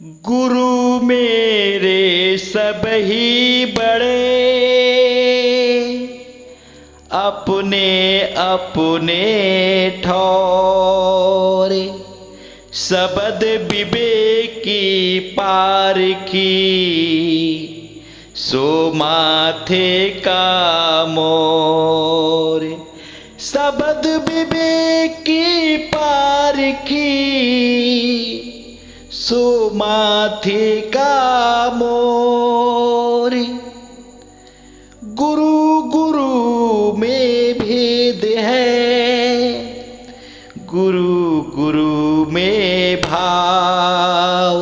गुरु मेरे सब ही बड़े, अपने अपने ठौरे। सबद विवेकी पार की, सो माथे का मोरे। सबद विवेकी पार की, सो माथे का मोरे। गुरु गुरु में भेद है, गुरु गुरु में भाव।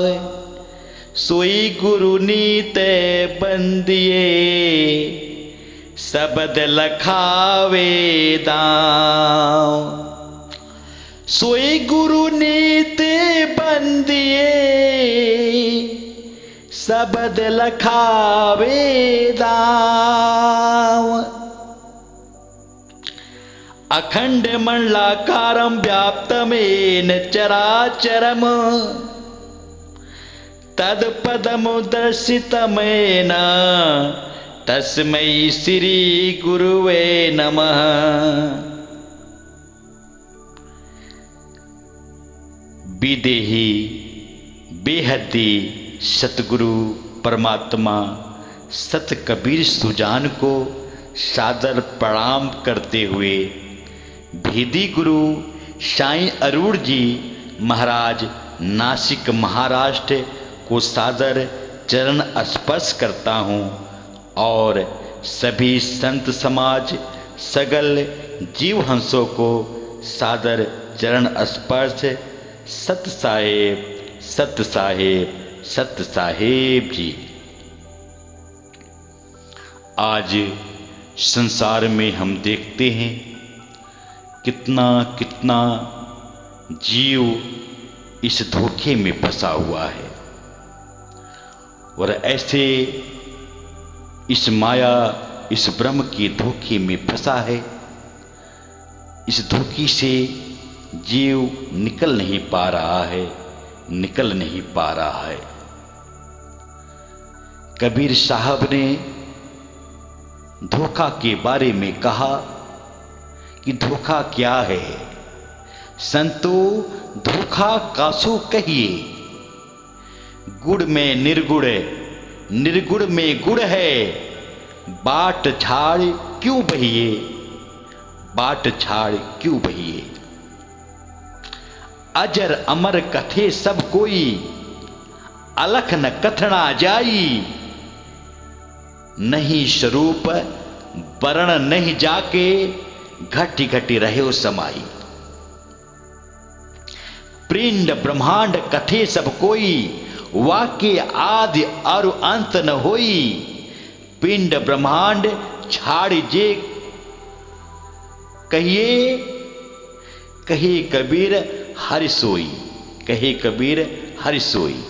सोई गुरु नीत बंदिए, सबद लखावे दाव। सोई गुरु नीत बंदिए, सबद लखावे दाव। अखंड मंडलाकारं व्याप्तमेन चराचरम्, तत्पदमुदर्शितमेन तस्मै श्री गुरुवे नमः। विदेही बेहदी सतगुरु परमात्मा सत कबीर सुजान को सादर प्रणाम करते हुए भेदी गुरु साईं अरूण जी महाराज नासिक महाराष्ट्र को सादर चरण स्पर्श करता हूँ और सभी संत समाज सगल जीव हंसों को सादर चरण स्पर्श। सत साहेब सत साहेब सत साहेब जी। आज संसार में हम देखते हैं कितना कितना जीव इस धोखे में फंसा हुआ है और ऐसे इस माया इस ब्रह्म के धोखे में फंसा है। इस धोखे से जीव निकल नहीं पा रहा है, निकल नहीं पा रहा है। कबीर साहब ने धोखा के बारे में कहा कि धोखा क्या है। संतो धोखा कासो कहिए, गुड़ में निर्गुण, निर्गुण में गुड़ है। बाट छाड़ क्यों बहिए, बाट छाड़ क्यों बहिए। अजर अमर कथे सब कोई, अलख न कथना जाई। नहीं स्वरूप वर्ण नहीं जाके, घटी घटी रहे समाई। पिंड ब्रह्मांड कथे सब कोई, वाक्य आदि और अंत न होई। पिंड ब्रह्मांड छाड़ जे कहिए, कहे कबीर हरि सोई, कहे कबीर हरि सोई।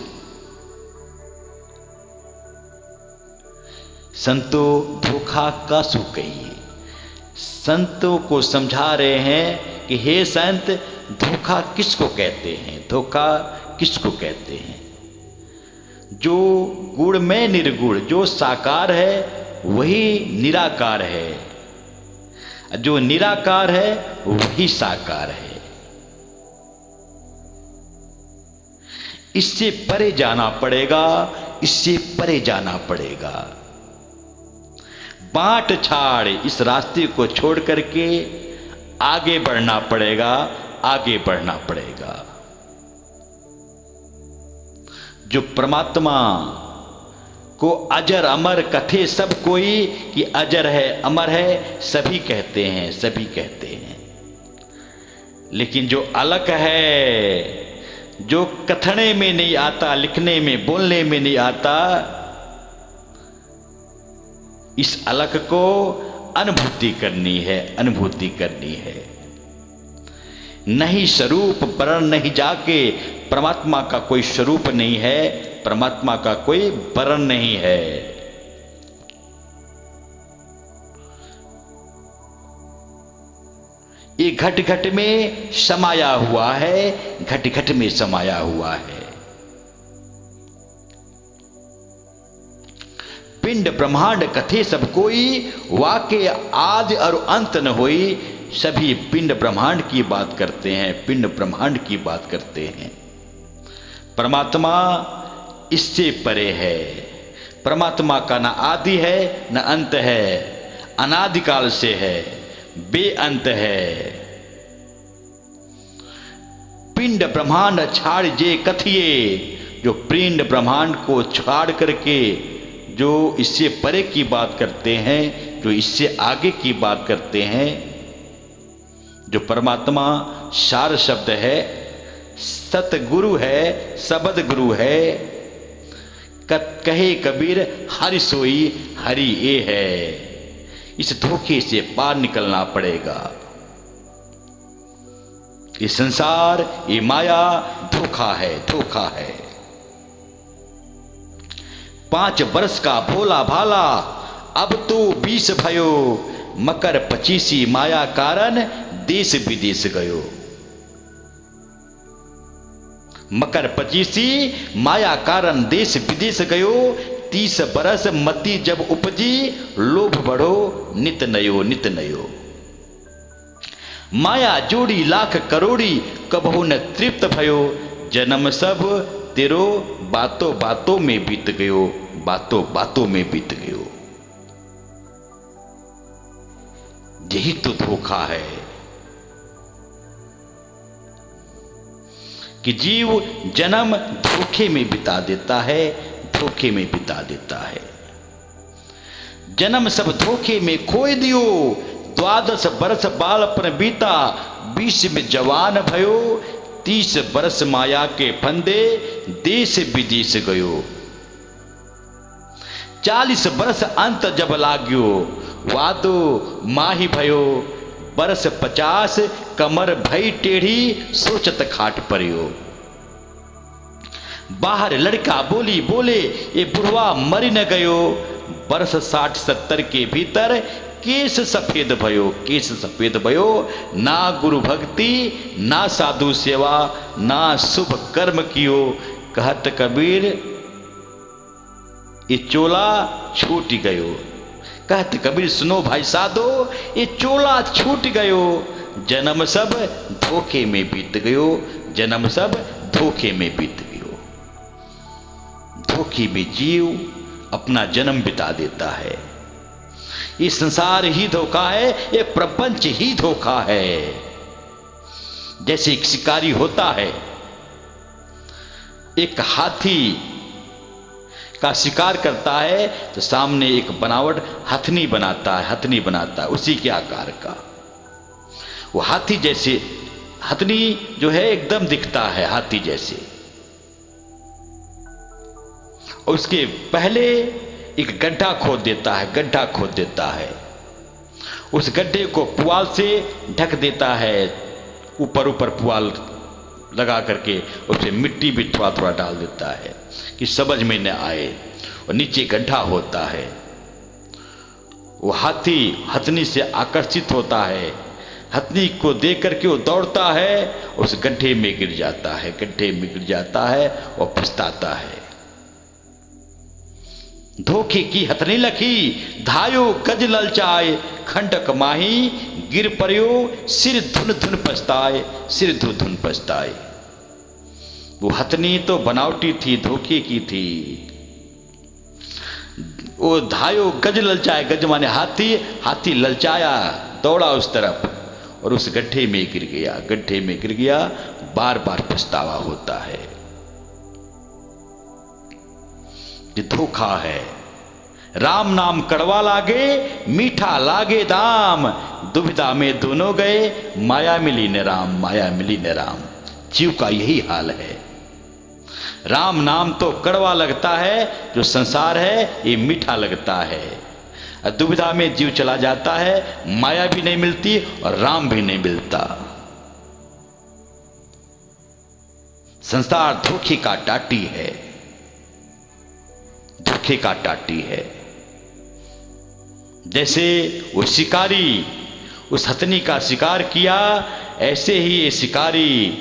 संतों धोखा का सु कहिए। संतों को समझा रहे हैं कि हे संत, धोखा किसको कहते हैं, धोखा किसको कहते हैं। जो गुण में निर्गुण, जो साकार है वही निराकार है, जो निराकार है वही साकार है। इससे परे जाना पड़ेगा, इससे परे जाना पड़ेगा। बाट छाड़ इस रास्ते को छोड़ करके आगे बढ़ना पड़ेगा, आगे बढ़ना पड़ेगा। जो परमात्मा को अजर अमर कथे सब कोई, कि अजर है अमर है सभी कहते हैं, सभी कहते हैं। लेकिन जो अलग है, जो कथने में नहीं आता, लिखने में बोलने में नहीं आता, इस अलग को अनुभूति करनी है, अनुभूति करनी है। नहीं स्वरूप वर्ण नहीं जाके, परमात्मा का कोई स्वरूप नहीं है, परमात्मा का कोई वर्ण नहीं है। ये घट घट में समाया हुआ है, घट घट में समाया हुआ है। पिंड ब्रह्मांड कथे सब कोई, वाके आदि और अंत न होई। सभी पिंड ब्रह्मांड की बात करते हैं, पिंड ब्रह्मांड की बात करते हैं। परमात्मा इससे परे है। परमात्मा का न आदि है न अंत है, अनादिकाल से है, बेअंत है। पिंड ब्रह्मांड छाड़ जे कथिए, जो पिंड ब्रह्मांड को छाड़ करके जो इससे परे की बात करते हैं, जो इससे आगे की बात करते हैं, जो परमात्मा सार शब्द है, सतगुरु है, सबद गुरु है। कहे कबीर हरि सोई हरि ये है। इस धोखे से पार निकलना पड़ेगा। ये संसार, ये माया धोखा है, धोखा है। 5 वर्ष का भोला भाला, अब तो 20 भयो। मकर 25 माया कारण, देश विदेश गयो। मकर 25 माया कारण देश विदेश गयो। 30 बरस मति जब उपजी, लोभ बढ़ो नित नयो नित नयो। माया जोड़ी लाख करोड़ी, कबहु न तृप्त भयो। जन्म सब तेरो बातों बातों में बीत गयो, बातों बातों में बीत गयो। यही तो धोखा है कि जीव जन्म धोखे में बिता देता है, धोखे में बिता देता है। जन्म सब धोखे में खोए दियो। 12 बरस बालपन बीता, 20 में जवान भयो। 30 बरस माया के फंदे, देश विदेश गयो। 40 बरस अंत जब लाग्यो, वादो माही भयो। बरस 50 कमर भई टेढ़ी, सोचत खाट परियो। बाहर लड़का बोली बोले, ये बुढ़वा मरी न गयो। बरस 60-70 के भीतर, केस सफेद भयो, केस सफेद भयो। ना गुरु भक्ति ना साधु सेवा, ना शुभ कर्म कियो। कहत कबीर ये चोला छूट गयो। कहत कबीर सुनो भाई साधो, ये चोला छूट गयो। जन्म सब धोखे में बीत गयो, जन्म सब धोखे में बीत गयो। धोखे में जीव अपना जन्म बिता देता है। ये संसार ही धोखा है, ये प्रपंच ही धोखा है। जैसे एक शिकारी होता है, एक हाथी का शिकार करता है तो सामने एक बनावट हथनी बनाता है, हथनी बनाता है उसी के आकार का। वो हाथी जैसे हथनी जो है एकदम दिखता है हाथी जैसे। और उसके पहले एक गड्ढा खोद देता है, गड्ढा खोद देता है। उस गड्ढे को पुआल से ढक देता है, ऊपर ऊपर पुआल लगा करके उससे मिट्टी भी थोड़ा थोड़ा डाल देता है कि समझ में न आए। और नीचे गड्ढा होता है। वो हाथी हथनी से आकर्षित होता है, हथनी को देख करके वो दौड़ता है, उस गड्ढे में गिर जाता है, गड्ढे में गिर जाता है और पछताता है। धोखे की हथनी लखी, धायो गज ललचाए। खंडक माही गिर पर्यो, सिर धुन धुन पछताए, सिर धुन धुन पछताए। वो हथनी तो बनावटी थी, धोखे की थी। वो धायो गज ललचाए, गज माने हाथी, हाथी ललचाया, दौड़ा उस तरफ और उस गड्ढे में गिर गया, गड्ढे में गिर गया। बार बार पछतावा होता है। ये धोखा है। राम नाम कड़वा लागे, मीठा लागे दाम। दुविधा में दोनों गए, माया मिली न राम, माया मिली न राम। जीव का यही हाल है। राम नाम तो कड़वा लगता है, जो संसार है ये मीठा लगता है। दुविधा में जीव चला जाता है, माया भी नहीं मिलती और राम भी नहीं मिलता। संसार धोखे का टाटी है, धोखे का टाटी है। जैसे वो शिकारी उस हथनी का शिकार किया, ऐसे ही ये शिकारी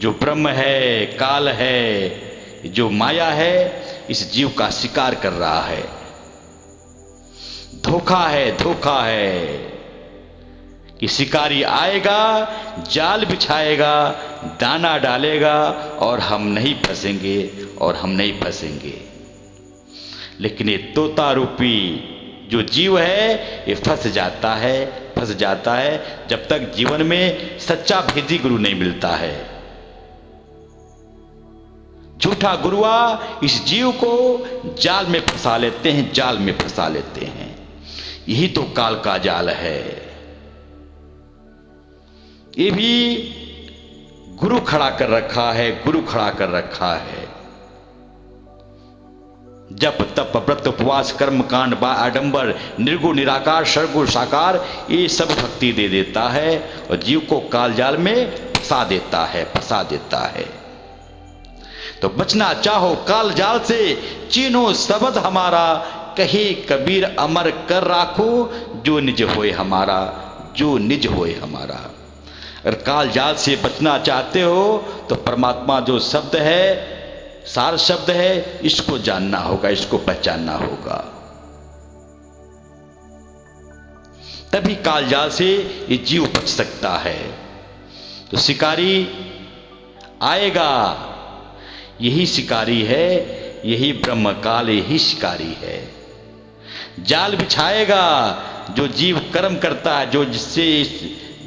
जो ब्रह्म है, काल है, जो माया है, इस जीव का शिकार कर रहा है। धोखा है, धोखा है कि शिकारी आएगा, जाल बिछाएगा, दाना डालेगा और हम नहीं फंसेंगे, और हम नहीं फंसेंगे। लेकिन ये तोता रूपी जो जीव है ये फंस जाता है, फंस जाता है जब तक जीवन में सच्चा भेदी गुरु नहीं मिलता है। झूठा गुरुआ इस जीव को जाल में फंसा लेते हैं, जाल में फंसा लेते हैं। यही तो काल का जाल है। ये भी गुरु खड़ा कर रखा है, गुरु खड़ा कर रखा है। जप तप व्रत उपवास कर्म कांड बा आडंबर निर्गुण निराकार सर्वगुण साकार ये सब भक्ति दे देता है और जीव को काल जाल में फंसा देता है, फंसा देता है। तो बचना चाहो काल जाल से, चीनो शब्द हमारा, कहे कबीर अमर कर राखो, जो निज होए हमारा, जो निज होए हमारा। अगर काल जाल से बचना चाहते हो तो परमात्मा जो शब्द है, सार शब्द है, इसको जानना होगा, इसको पहचानना होगा। तभी काल जाल से ये जीव बच सकता है। तो शिकारी आएगा, यही शिकारी है, यही ब्रह्म काल, यही शिकारी है। जाल बिछाएगा, जो जीव कर्म करता है, जो जिससे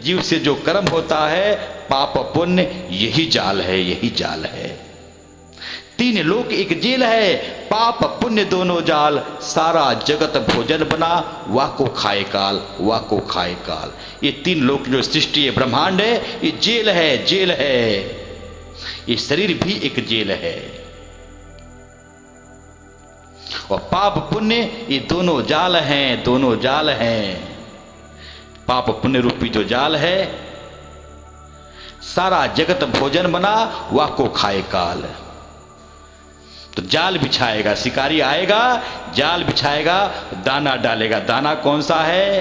जीव से जो कर्म होता है पाप पुण्य, यही जाल है, यही जाल है। तीन लोक एक जेल है, पाप पुण्य दोनों जाल, सारा जगत भोजन बना, वाको खाए काल, वाको खाए काल। ये तीन लोक जो सृष्टि है, ब्रह्मांड है, ये जेल है, जेल है। ये शरीर भी एक जेल है। और पाप पुण्य ये दोनों जाल हैं, दोनों जाल हैं। पाप पुण्य रूपी जो जाल है, सारा जगत भोजन बना, वाको खाए काल। तो जाल बिछाएगा, शिकारी आएगा, जाल बिछाएगा, दाना डालेगा। दाना कौन सा है?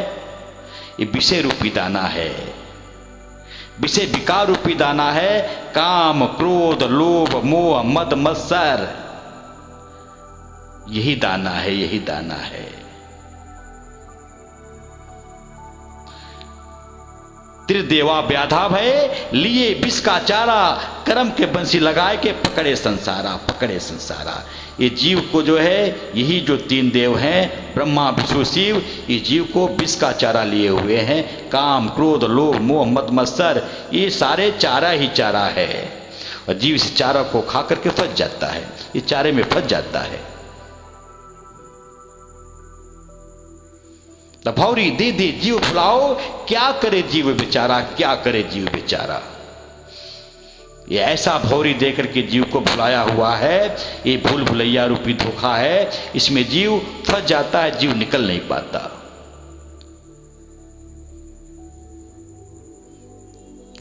ये विषय रूपी दाना है, विषय विकार रूपी दाना है। काम क्रोध लोभ मोह मद मत्सर, यही दाना है, यही दाना है। त्रिदेवा व्याधा भय, लिए विष का चारा, कर्म के बंसी लगाए के पकड़े संसारा, पकड़े संसारा। ये जीव को जो है, यही जो तीन देव हैं, ब्रह्मा विष्णु शिव, ये जीव को विष का चारा लिए हुए हैं। काम क्रोध लोभ मोह मद मत्सर, ये सारे चारा ही चारा है। और जीव इस चारा को खा करके फंस जाता है, ये चारे में फंस जाता है। तो भौरी दे दे जीव भुलाओ, क्या करे जीव बेचारा, क्या करे जीव बेचारा। ये ऐसा भौरी देकर के जीव को भुलाया हुआ है, ये भूल भुलैया रूपी धोखा है। इसमें जीव फंस जाता है, जीव निकल नहीं पाता।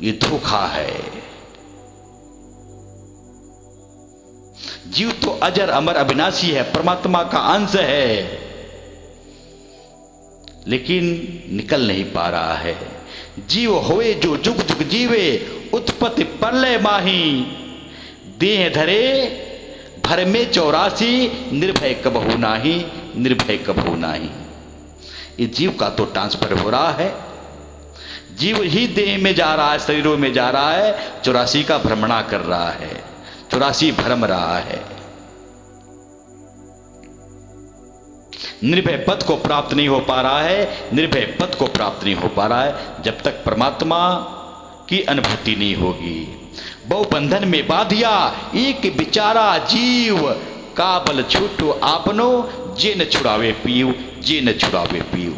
ये धोखा है। जीव तो अजर अमर अविनाशी है, परमात्मा का अंश है, लेकिन निकल नहीं पा रहा है। जीव होए जो जुग जुग जीवे, उत्पत्ति प्रलय माही, देह धरे भर में 84, निर्भय कबहू नाही, निर्भय कबहू नाही। ये जीव का तो ट्रांसफर हो रहा है, जीव ही देह में जा रहा है, शरीरों में जा रहा है, 84 का भ्रमणा कर रहा है, 84 भ्रम रहा है। निर्भय पद को प्राप्त नहीं हो पा रहा है, निर्भय पद को प्राप्त नहीं हो पा रहा है जब तक परमात्मा की अनुभूति नहीं होगी। बहु बंधन में बाधिया एक बिचारा जीव, काबल छूटो आपनो, जे न छुड़ावे पीऊ, जे न छुड़ावे पीऊ।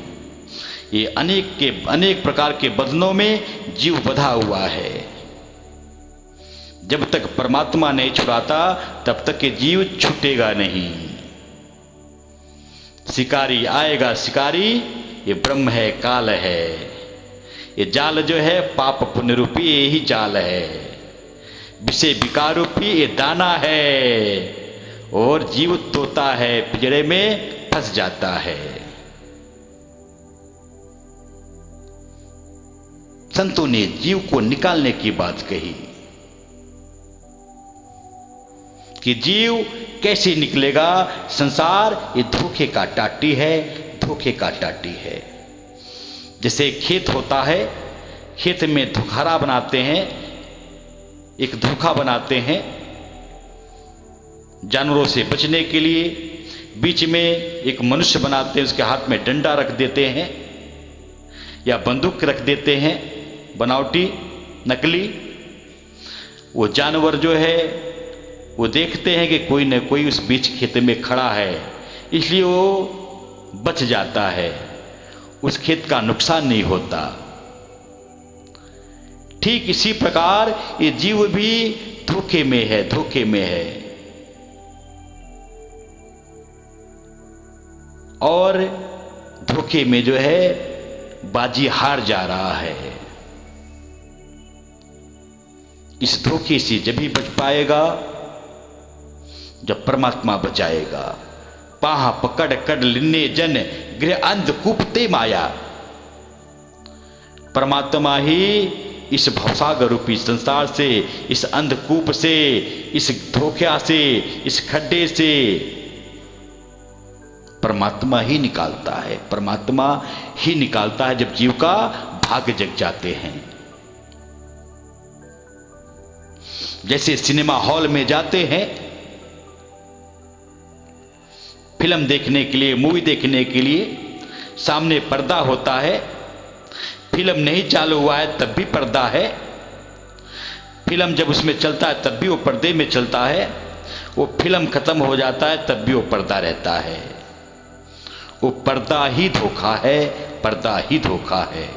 ये अनेक प्रकार के बंधनों में जीव बंधा हुआ है। जब तक परमात्मा नहीं छुड़ाता तब तक ये जीव छूटेगा नहीं। शिकारी आएगा, शिकारी ये ब्रह्म है, काल है। ये जाल जो है पाप पुण्य रूपी, यही जाल है। विषय विकार रूपी ये दाना है, और जीव तोता है, पिंजरे में फंस जाता है। संतों ने जीव को निकालने की बात कही कि जीव कैसे निकलेगा। संसार ये धोखे का टाटी है, धोखे का टाटी है। जैसे खेत होता है, खेत में धोखारा बनाते हैं, एक धोखा बनाते हैं जानवरों से बचने के लिए। बीच में एक मनुष्य बनाते हैं, उसके हाथ में डंडा रख देते हैं या बंदूक रख देते हैं, बनावटी नकली। वो जानवर जो है वो देखते हैं कि कोई न कोई उस बीच खेत में खड़ा है, इसलिए वो बच जाता है, उस खेत का नुकसान नहीं होता। ठीक इसी प्रकार ये जीव भी धोखे में है, धोखे में है और धोखे में जो है बाजी हार जा रहा है। इस धोखे से जब भी बच पाएगा जब परमात्मा बचाएगा। पाह पकड़ कड़ लिन्ने जन गृह अंधकूपते माया। परमात्मा ही इस भवसागर रूपी संसार से, इस अंधकूप से, इस धोखा से, इस खड्डे से परमात्मा ही निकालता है। परमात्मा ही निकालता है जब जीव का भाग जग जाते हैं। जैसे सिनेमा हॉल में जाते हैं फिल्म देखने के लिए, मूवी देखने के लिए, सामने पर्दा होता है। फिल्म नहीं चालू हुआ है तब भी पर्दा है, फिल्म जब उसमें चलता है तब भी वो पर्दे में चलता है, वो फिल्म खत्म हो जाता है तब भी वो पर्दा रहता है। वो पर्दा ही धोखा है, पर्दा ही धोखा है।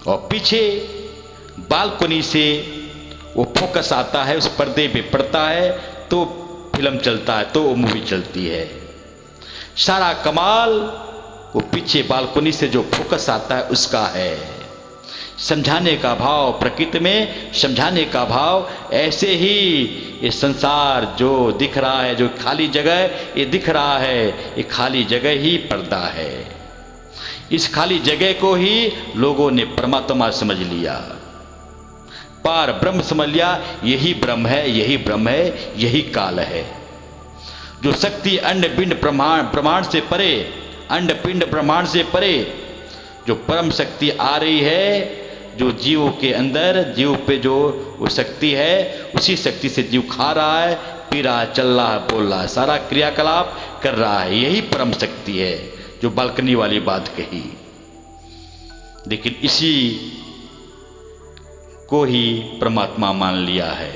और पीछे बालकनी से वो फोकस आता है, उस पर्दे पे पड़ता है तो फिल्म चलता है, तो वो मूवी चलती है। सारा कमाल वो पीछे बालकनी से जो फोकस आता है उसका है। समझाने का भाव प्रकृति में, समझाने का भाव ऐसे ही ये संसार जो दिख रहा है, जो खाली जगह ये दिख रहा है, ये खाली जगह ही पर्दा है। इस खाली जगह को ही लोगों ने परमात्मा समझ लिया, पार ब्रह्म समझ लिया। यही ब्रह्म है, यही ब्रह्म है, यही काल है। जो शक्ति अंड पिंड प्रमाण से परे, अंड पिंड ब्रह्मांड से परे जो परम शक्ति आ रही है, जो जीव के अंदर, जीव पे जो वो शक्ति है, उसी शक्ति से जीव खा रहा है, पी रहा है, चल रहा है, बोल रहा है, सारा क्रियाकलाप कर रहा है। यही परम शक्ति है जो बालकनी वाली बात कही। लेकिन इसी को ही परमात्मा मान लिया है,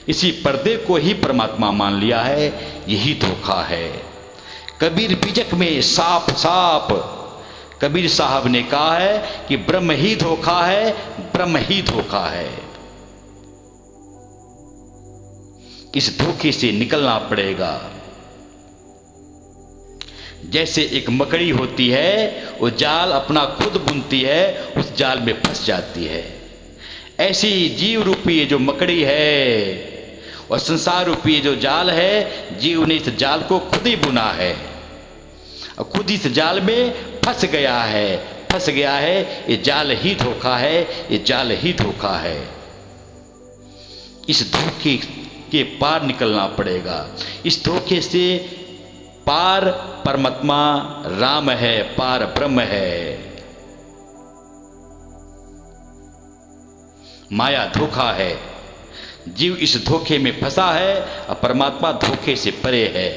इसी पर्दे को ही परमात्मा मान लिया है। यही धोखा है। कबीर बीजक में साफ साफ कबीर साहब ने कहा है कि ब्रह्म ही धोखा है, ब्रह्म ही धोखा है। इस धोखे से निकलना पड़ेगा। जैसे एक मकड़ी होती है, वो जाल अपना खुद बुनती है, उस जाल में फंस जाती है। ऐसी जीव रूपी जो मकड़ी है और संसार रूपी जो जाल है, जीव ने इस जाल को खुद ही बुना है और खुद इस जाल में फंस गया है, फंस गया है। ये जाल ही धोखा है, ये जाल ही धोखा है। इस धोखे के पार निकलना पड़ेगा। इस धोखे से पार परमात्मा राम है, पार ब्रह्म है। माया धोखा है, जीव इस धोखे में फंसा है और परमात्मा धोखे से परे है।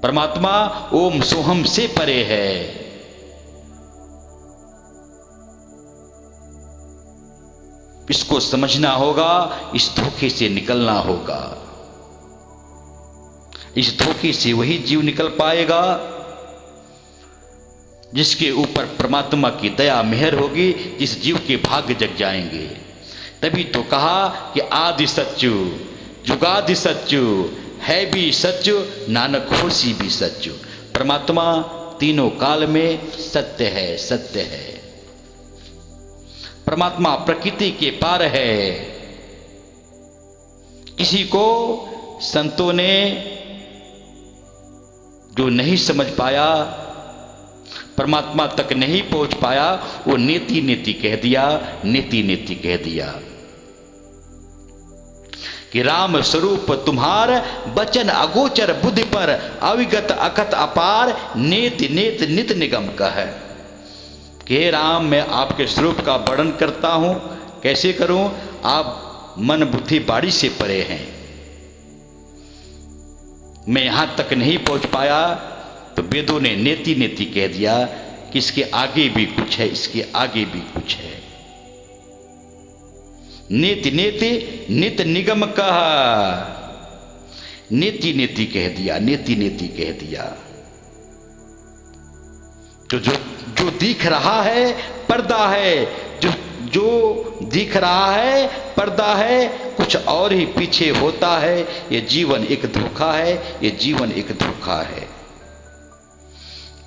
परमात्मा ओम सोहम से परे है। इसको समझना होगा, इस धोखे से निकलना होगा। इस धोखे से वही जीव निकल पाएगा जिसके ऊपर परमात्मा की दया मेहर होगी, जिस जीव के भाग्य जग जाएंगे। तभी तो कहा कि आदि सच्चु जुगादि सच्चु है भी सच्चु, नानक होसी भी सच्चु। परमात्मा तीनों काल में सत्य है, सत्य है। परमात्मा प्रकृति के पार है। किसी को संतों ने जो नहीं समझ पाया, परमात्मा तक नहीं पहुंच पाया, वो नेति नेति कह दिया, नेति नेति कह दिया। कि राम स्वरूप तुम्हार बचन अगोचर बुद्धि पर अविगत अकथ अपार नेत नेत नित निगम का है। कि राम मैं आपके स्वरूप का वर्णन करता हूँ, कैसे करूँ? आप मन बुद्धि बाड़ी से परे हैं। मैं यहाँ तक नहीं पहुँच पाया तो वेदों ने नेति नेति कह दिया कि इसके आगे भी कुछ है, इसके आगे भी कुछ है। नेति नेति नित निगम कहा, नेति नेति कह दिया, नेति नेति कह दिया। तो जो दिख रहा है पर्दा है, जो दिख रहा है पर्दा है, कुछ और ही पीछे होता है। ये जीवन एक धोखा है, ये जीवन एक धोखा है।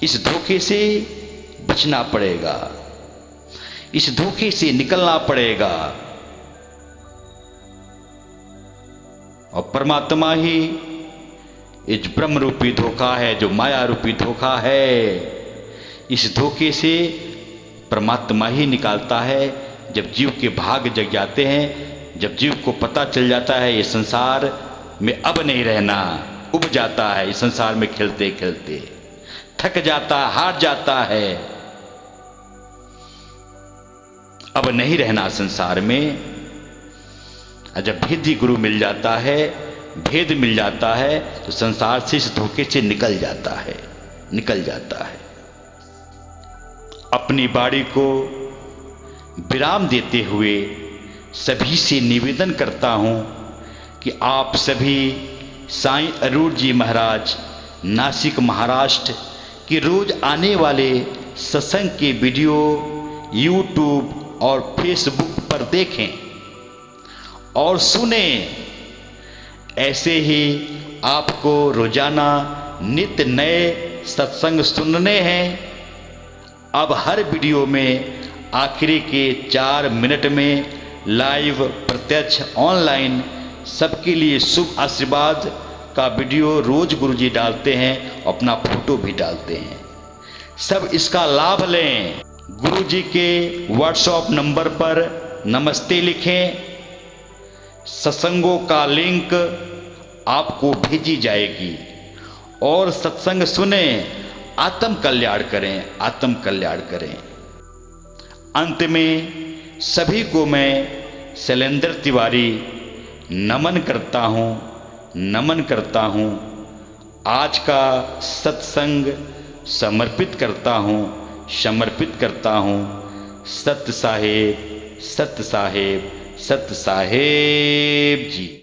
इस धोखे से बचना पड़ेगा, इस धोखे से निकलना पड़ेगा। और परमात्मा ही इस ब्रह्म रूपी धोखा है, जो माया रूपी धोखा है। इस धोखे से परमात्मा ही निकालता है। जब जीव के भाग जग जाते हैं, जब जीव को पता चल जाता है ये संसार में अब नहीं रहना, उब जाता है इस संसार में खेलते खेलते, थक जाता, हार जाता है, अब नहीं रहना संसार में। जब भेदी गुरु मिल जाता है, भेद मिल जाता है, तो संसार से इस धोखे से निकल जाता है, निकल जाता है। अपनी बाड़ी को विराम देते हुए सभी से निवेदन करता हूँ कि आप सभी साईं अरूण जी महाराज, नासिक महाराष्ट्र कि रोज आने वाले सत्संग के वीडियो यूट्यूब और फेसबुक पर देखें और सुने। ऐसे ही आपको रोजाना नित्य नए सत्संग सुनने हैं। अब हर वीडियो में आखिरी के 4 मिनट में लाइव प्रत्यक्ष ऑनलाइन सबके लिए शुभ आशीर्वाद का वीडियो रोज गुरुजी डालते हैं, अपना फोटो भी डालते हैं। सब इसका लाभ लें। गुरुजी के व्हाट्सएप नंबर पर नमस्ते लिखें, सत्संगों का लिंक आपको भेजी जाएगी और सत्संग सुने, आत्म कल्याण करें, आत्म कल्याण करें। अंत में सभी को मैं शैलेंद्र तिवारी नमन करता हूँ, नमन करता हूँ। आज का सत्संग समर्पित करता हूँ, समर्पित करता हूँ सत्य साहेब, सत्य साहेब, सत्य साहेब जी।